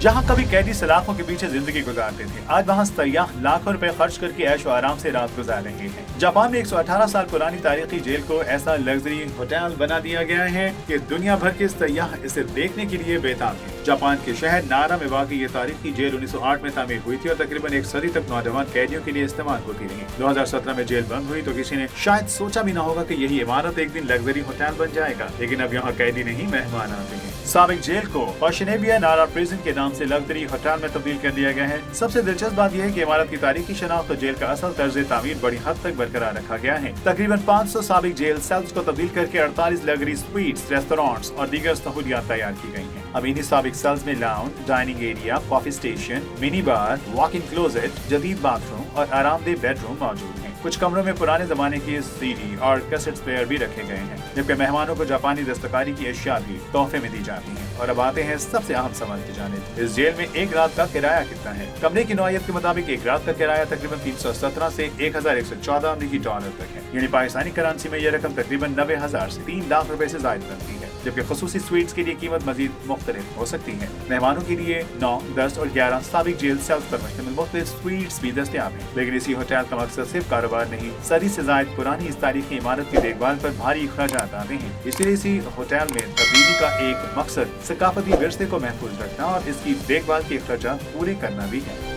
जहां कभी कैदी सलाखों के पीछे जिंदगी गुजारते थे, आज वहां सयाह लाखों रुपए खर्च करके ऐशो आराम से रात गुजार रहे हैं। जापान में 118 साल पुरानी तारीखी जेल को ऐसा लग्जरी होटल बना दिया गया है कि दुनिया भर के सयाह इसे देखने के लिए बेताब हैं। जापान के शहर नारा में वाक़ई ये तारीखी जेल 1908 में तामीर हुई थी और तकरीबन एक सदी तक नौजवान कैदियों के लिए इस्तेमाल होती रही। 2017 में जेल बंद हुई तो किसी ने शायद सोचा भी न होगा कि यही इमारत एक दिन लग्जरी होटल बन जाएगा, लेकिन अब यहाँ कैदी नहीं मेहमान आते हैं। साबिक जेल को ओशनेबिया नारा प्रिजन के नाम से लग्जरी होटल में तब्दील कर दिया गया है। सबसे दिलचस्प बात यह है कि इमारत की तारीखी शनाख्त और जेल का असल तर्ज तामीर बड़ी हद तक बरकरार रखा गया है। तकरीबन 500 साबिक जेल सेल्स को तब्दील करके 48 लग्जरी स्वीट्स, रेस्टोरेंट्स और दीगर सहूलियात तैयार की गई हैं। अब इन्हीं साबिक सेल्स में lounge, dining area, coffee station, mini bar, walk in closet, जदीद बाथरूम और आरामदेह बेडरूम मौजूद हैं। कुछ कमरों में पुराने जमाने की सीडी और कैसेट प्लेयर भी रखे गए हैं, जबकि मेहमानों को जापानी दस्तकारी की अशिया भी तोहफे में दी जाती हैं। और अब आते हैं सबसे अहम सवाल की जानिब, इस जेल में एक रात का किराया कितना है? कमरे की नौयत के मुताबिक एक रात का किराया तकरीबन 317 से 1114 अमेरिकी डॉलर तक है, यानी पाकिस्तानी करेंसी में यह रकम तकरीबन 90,000 से 3 लाख रुपए से ज्यादा बनती है। जबकि खसूसी स्वीट्स के लिए कीमत मजीद मुख्तलिफ हो सकती है। मेहमानों के लिए 9, 10 और 11 साबिक जेल सेल्स पर मुश्तमिल मुख्तलिफ स्वीट्स भी दस्तयाब हैं। लेकिन इसी होटल का मकसद सिर्फ कारोबार नहीं, सदी से जायद पुरानी इस तारीखी इमारत की देखभाल पर भारी अखराजात आते हैं। इसलिए इसी होटल में तब्दीली का एक मकसद सकाफती विरसे को महफूज रखना और इसकी देखभाल के अखराजात पूरे करना भी है।